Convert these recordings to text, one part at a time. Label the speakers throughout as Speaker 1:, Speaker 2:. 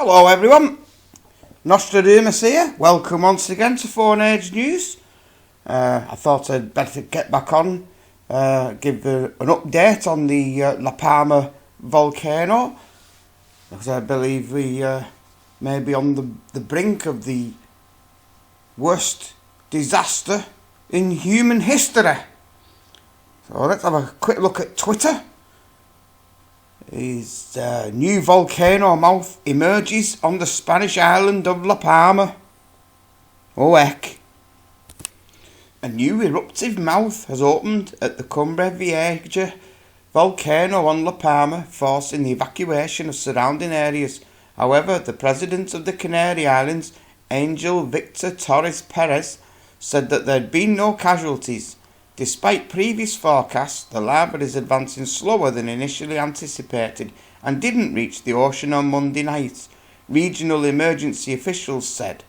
Speaker 1: Hello everyone, Nostradamus here. Welcome once again to Phone Age News. I thought I'd better get back on, give an update on the La Palma volcano, because I believe we may be on the brink of the worst disaster in human history. So let's have a quick look at Twitter. His new volcano mouth emerges on the Spanish island of La Palma. Oh heck. A new eruptive mouth has opened at the Cumbre Vieja volcano on La Palma, forcing the evacuation of surrounding areas. However, the president of the Canary Islands, Angel Victor Torres Perez, said that there had been no casualties. Despite previous forecasts, the lava is advancing slower than initially anticipated and didn't reach the ocean on Monday night, regional emergency officials said.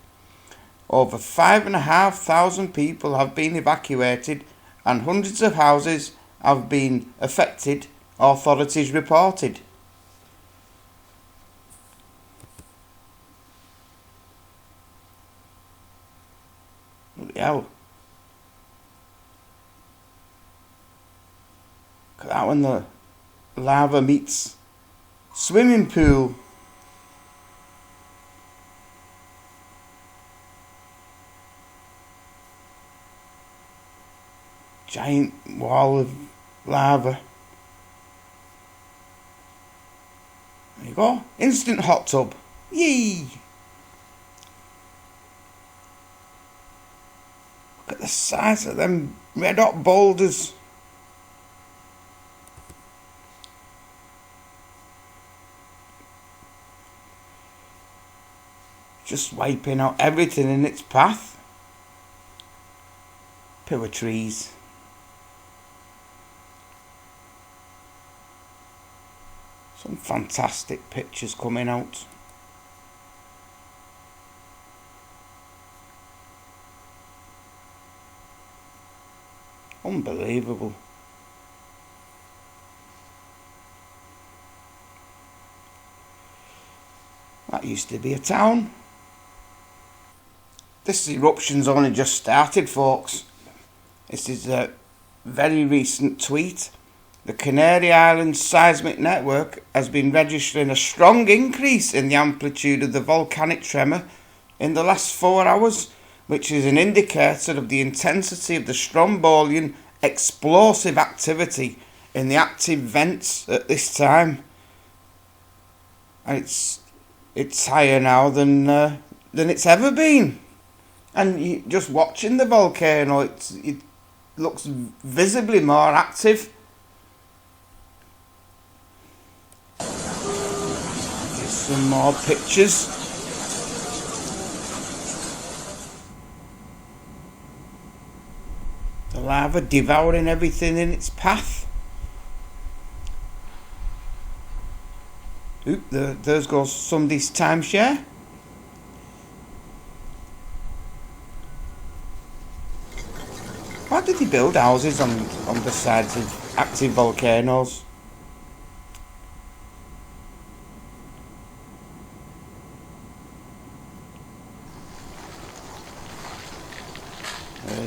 Speaker 1: Over 5,500 people have been evacuated and hundreds of houses have been affected, authorities reported. Bloody hell. Look at that when the lava meets swimming pool. Giant wall of lava. There you go. Instant hot tub. Yay! Look at the size of them red hot boulders. Just wiping out everything in its path. Pure trees. Some fantastic pictures coming out. Unbelievable. That used to be a town. This eruption's only just started, folks. This is a very recent tweet. The Canary Islands Seismic Network has been registering a strong increase in the amplitude of the volcanic tremor in the last 4 hours, which is an indicator of the intensity of the Strombolian explosive activity in the active vents at this time. And it's higher now than it's ever been. And just watching the volcano, it looks visibly more active. Here's some more pictures. The lava devouring everything in its path. Oop, there goes somebody's timeshare. Why did they build houses on the sides of active volcanoes?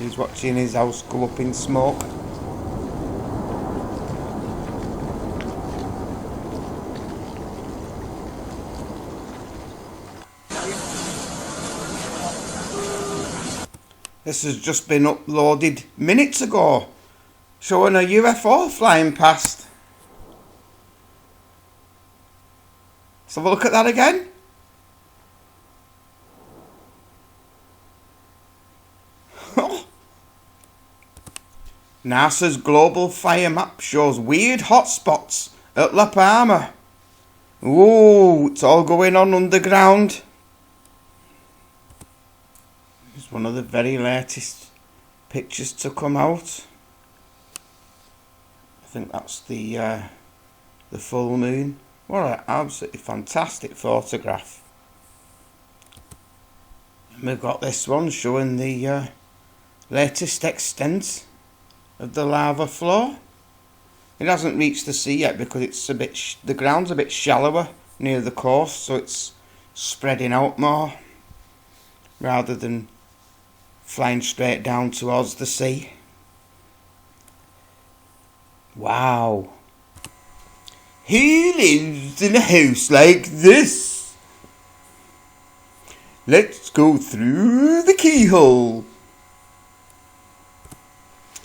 Speaker 1: He's watching his house go up in smoke. This has just been uploaded minutes ago, showing a UFO flying past. Let's have a look at that again. NASA's global fire map shows weird hotspots at La Palma. Ooh, it's all going on underground. It's one of the very latest pictures to come out. I think that's the full moon. What an absolutely fantastic photograph. And we've got this one showing the latest extent of the lava flow. It hasn't reached the sea yet because it's a bit the ground's a bit shallower near the coast, so it's spreading out more rather than flying straight down towards the sea. Wow. Who lives in a house like this? Let's go through the keyhole.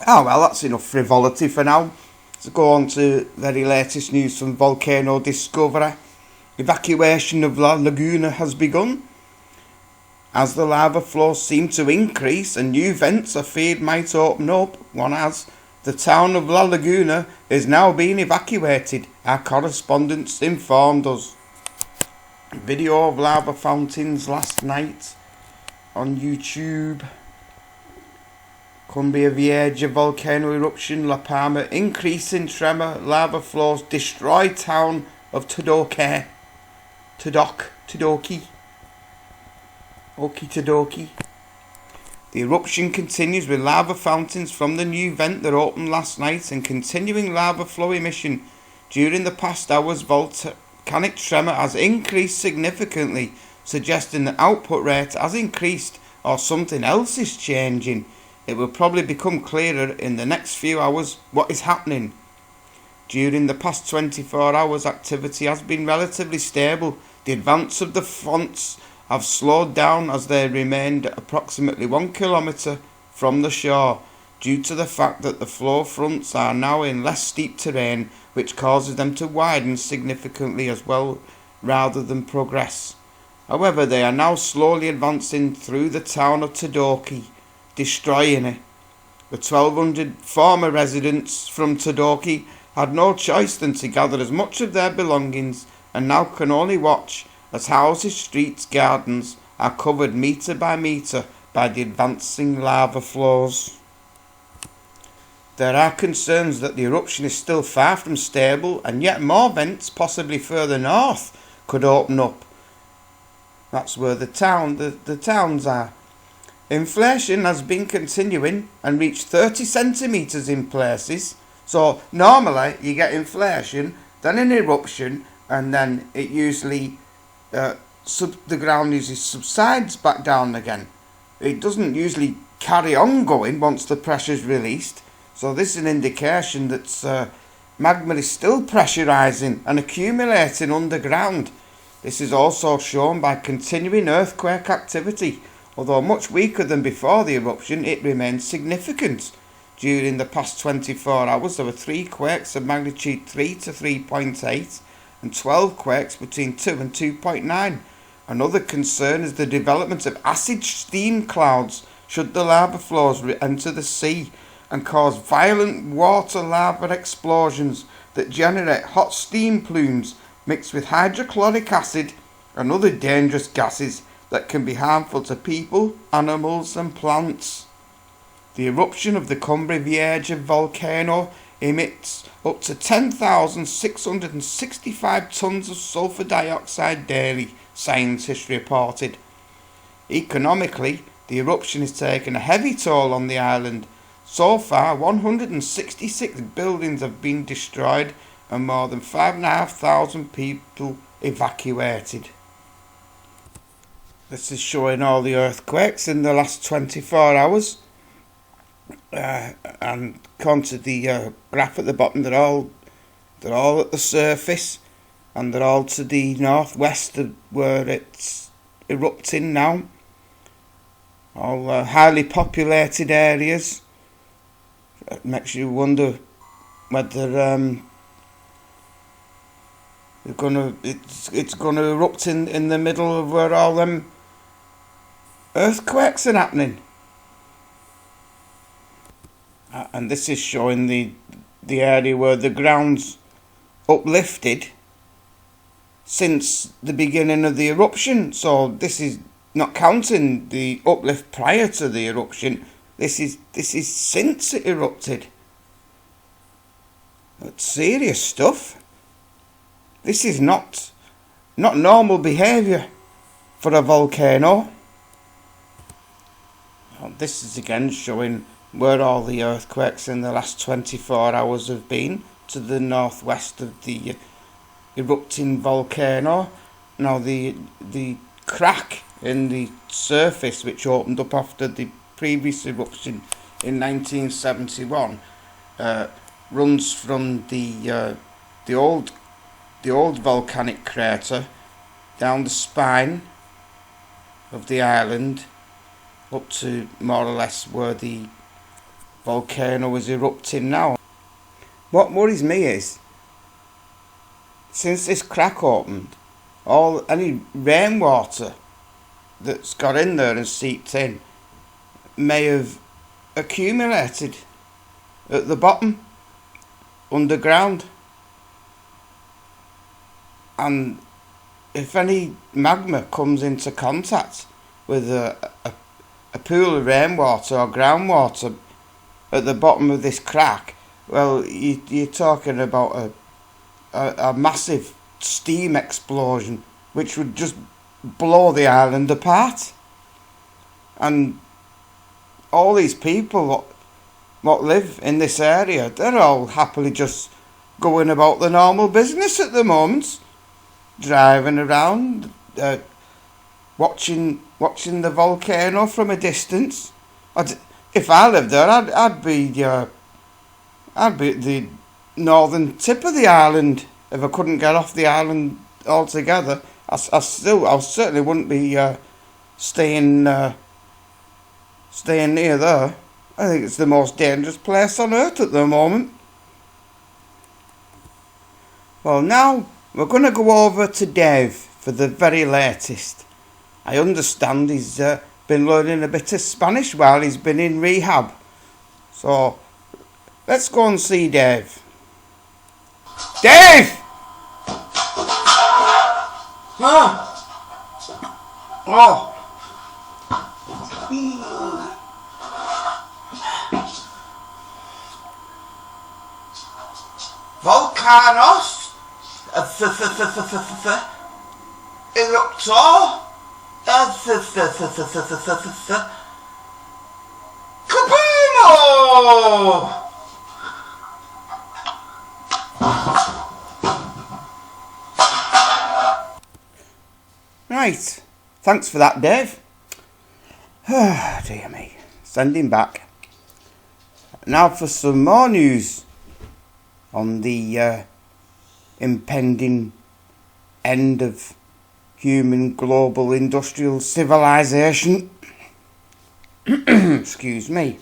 Speaker 1: Oh well, that's enough frivolity for now. Let's go on to very latest news from Volcano Discovery. Evacuation of La Laguna has begun. As the lava flows seem to increase and new vents are feared might open up, the town of La Laguna is now being evacuated, our correspondents informed us. Video of lava fountains last night on YouTube. Cumbria Vieja volcano eruption, La Palma, increasing tremor, lava flows destroy town of Todoki. Okie-todokie. The eruption continues with lava fountains from the new vent that opened last night and continuing lava flow emission. During the past hours, volcanic tremor has increased significantly, suggesting the output rate has increased or something else is changing. It will probably become clearer in the next few hours what is happening. During the past 24 hours, activity has been relatively stable. The advance of the fronts have slowed down as they remained approximately 1 kilometre from the shore due to the fact that the flow fronts are now in less steep terrain, which causes them to widen significantly as well rather than progress. However, they are now slowly advancing through the town of Todoki, destroying it. The 1,200 former residents from Todoki had no choice than to gather as much of their belongings and now can only watch as houses, streets, gardens are covered metre by metre by the advancing lava flows. There are concerns that the eruption is still far from stable and yet more vents, possibly further north, could open up. That's where the towns are. Inflation has been continuing and reached 30 centimetres in places. So normally you get inflation, then an eruption, and then it usually the ground usually subsides back down again. It doesn't usually carry on going once the pressure is released. So this is an indication that magma is still pressurising and accumulating underground. This is also shown by continuing earthquake activity. Although much weaker than before the eruption, it remains significant. During the past 24 hours, there were 3 quakes of magnitude 3 to 3.8 and 12 quakes between 2 and 2.9. Another concern is the development of acid steam clouds should the lava flows enter the sea and cause violent water lava explosions that generate hot steam plumes mixed with hydrochloric acid and other dangerous gases that can be harmful to people, animals and plants. The eruption of the Cumbria Vieja volcano emits up to 10,665 tonnes of sulphur dioxide daily, scientists reported. Economically, the eruption has taken a heavy toll on the island. So far, 166 buildings have been destroyed and more than 5,500 people evacuated. This is showing all the earthquakes in the last 24 hours. And according to the graph at the bottom, they're all at the surface, and they're all to the northwest of where it's erupting now. All highly populated areas. It makes you wonder whether it's gonna erupt in the middle of where all them earthquakes are happening. And this is showing the area where the ground's uplifted since the beginning of the eruption. So this is not counting the uplift prior to the eruption. This is since it erupted. That's serious stuff. This is not normal behaviour for a volcano. This is again showing where all the earthquakes in the last 24 hours have been, to the northwest of the erupting volcano. Now the crack in the surface, which opened up after the previous eruption in 1971, runs from the old volcanic crater down the spine of the island up to more or less where the volcano is erupting now. What worries me is, since this crack opened, any rainwater that's got in there and seeped in may have accumulated at the bottom, underground. And if any magma comes into contact with a pool of rainwater or groundwater at the bottom of this crack, well, you're talking about a massive steam explosion which would just blow the island apart. And all these people what live in this area, they're all happily just going about the normal business at the moment, driving around, watching the volcano from a distance. If I lived there, I'd be at the northern tip of the island if I couldn't get off the island altogether. I certainly wouldn't be staying near there. I think it's the most dangerous place on earth at the moment. Well, now we're going to go over to Dave for the very latest. I understand he's been learning a bit of Spanish while he's been in rehab. So let's go and see Dave. Dave! Oh. Volcanos Erupto Kaboom! Right, thanks for that, Dave. Dear me, send him back. Now for some more news on the impending end of human global industrial civilization. Excuse me.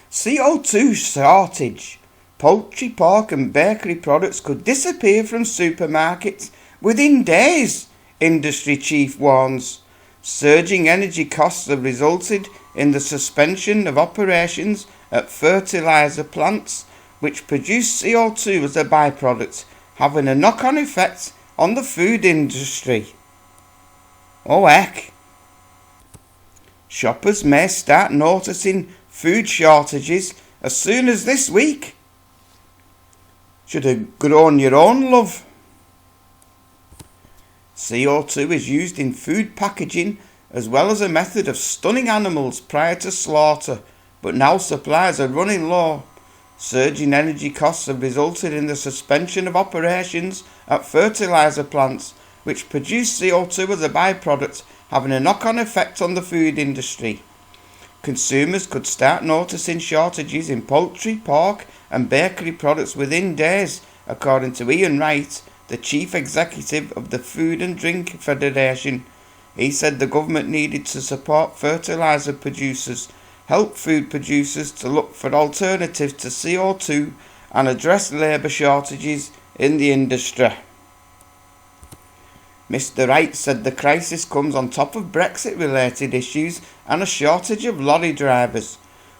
Speaker 1: CO2 shortage. Poultry, pork and bakery products could disappear from supermarkets within days, industry chief warns. Surging energy costs have resulted in the suspension of operations at fertiliser plants which produce CO2 as a byproduct, having a knock-on effect on the food industry. Oh heck. Shoppers may start noticing food shortages as soon as this week. Should have grown your own, love. CO2 is used in food packaging as well as a method of stunning animals prior to slaughter, but now supplies are running low. Surging energy costs have resulted in the suspension of operations at fertiliser plants, which produce CO2 as a byproduct, having a knock-on effect on the food industry. Consumers could start noticing shortages in poultry, pork and bakery products within days, according to Ian Wright, the chief executive of the Food and Drink Federation. He said the government needed to support fertiliser producers, help food producers to look for alternatives to CO2 and address labour shortages in the industry. Mr. Wright said the crisis comes on top of Brexit-related issues and a shortage of lorry drivers.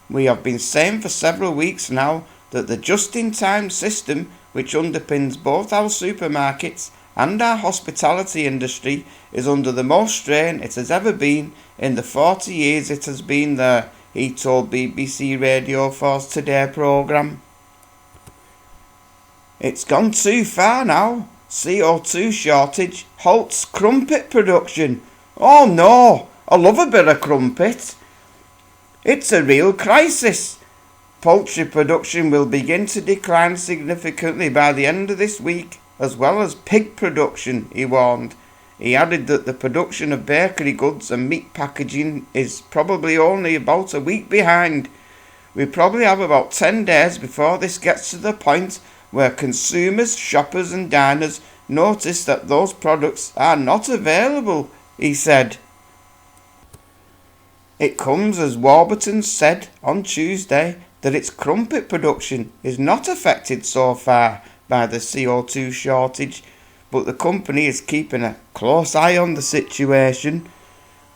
Speaker 1: We have been saying for several weeks now that the just-in-time system, which underpins both our supermarkets and our hospitality industry, is under the most strain it has ever been in the 40 years it has been there, he told BBC Radio 4's Today programme. It's gone too far now. CO2 shortage halts crumpet production. Oh no, I love a bit of crumpet. It's a real crisis. Poultry production will begin to decline significantly by the end of this week, as well as pig production, he warned. He added that the production of bakery goods and meat packaging is probably only about a week behind. We probably have about 10 days before this gets to the point where consumers, shoppers and diners notice that those products are not available, he said. It comes as Warburton said on Tuesday that its crumpet production is not affected so far by the CO2 shortage, but the company is keeping a close eye on the situation.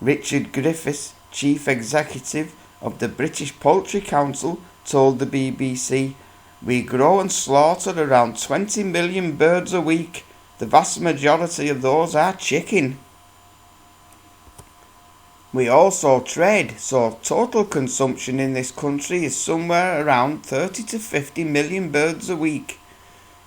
Speaker 1: Richard Griffiths, chief executive of the British Poultry Council, told the BBC, "We grow and slaughter around 20 million birds a week. The vast majority of those are chicken. We also trade, so total consumption in this country is somewhere around 30 to 50 million birds a week.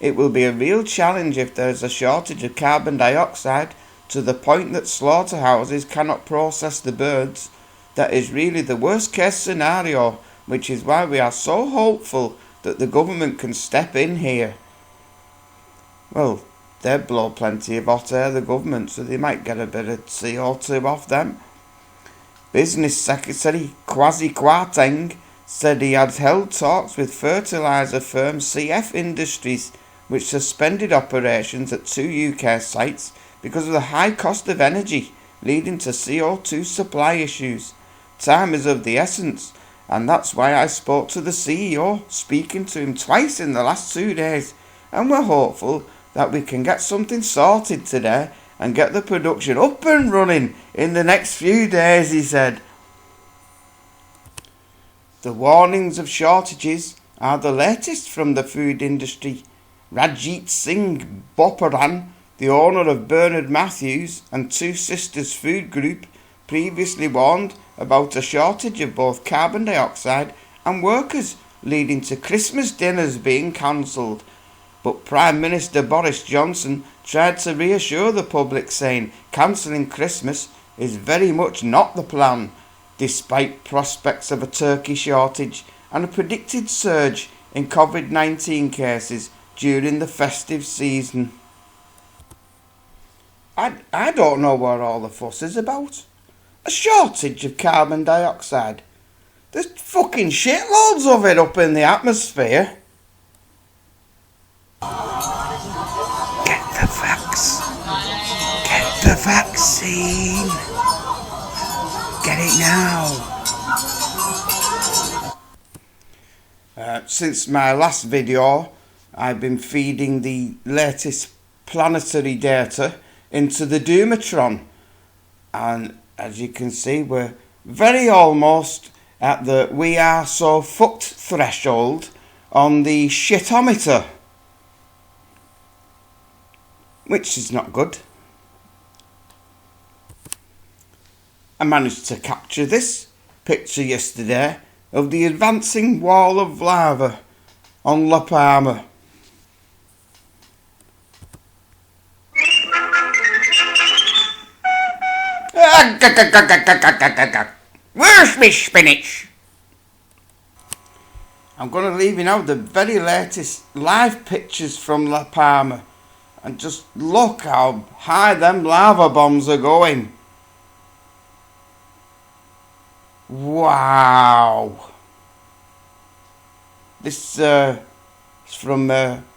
Speaker 1: It will be a real challenge if there is a shortage of carbon dioxide to the point that slaughterhouses cannot process the birds. That is really the worst case scenario, which is why we are so hopeful that the government can step in here." Well, they blow plenty of hot air, the government, so they might get a bit of CO2 off them. Business Secretary Kwasi Kwarteng said he had held talks with fertiliser firm CF Industries, which suspended operations at 2 UK sites because of the high cost of energy, leading to CO2 supply issues. Time is of the essence, and that's why I spoke to the CEO, speaking to him twice in the last 2 days, and we're hopeful that we can get something sorted today and get the production up and running in the next few days, he said. The warnings of shortages are the latest from the food industry. Rajit Singh Boparan, the owner of Bernard Matthews and Two Sisters Food Group, previously warned about a shortage of both carbon dioxide and workers, leading to Christmas dinners being cancelled. But Prime Minister Boris Johnson tried to reassure the public, saying cancelling Christmas is very much not the plan, despite prospects of a turkey shortage and a predicted surge in COVID-19 cases during the festive season. I don't know what all the fuss is about. A shortage of carbon dioxide. There's fucking shitloads of it up in the atmosphere. Get the vax. Get the vaccine. Get it now. Since my last video, I've been feeding the latest planetary data into the Doomatron, and as you can see, we're very almost at the "we are so fucked" threshold on the shitometer, which is not good. I managed to capture this picture yesterday of the advancing wall of lava on La Palma. Where's my spinach? I'm going to leave you now the very latest live pictures from La Palma, and just look how high them lava bombs are going. Wow. This is from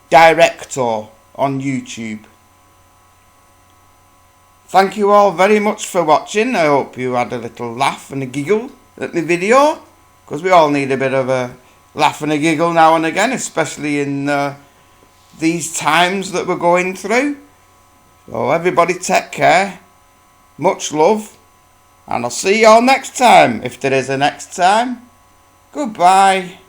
Speaker 1: DIRECTO on YouTube. Thank you all very much for watching. I hope you had a little laugh and a giggle at my video, because we all need a bit of a laugh and a giggle now and again, especially in these times that we're going through. So everybody take care, much love, and I'll see you all next time, if there is a next time. Goodbye.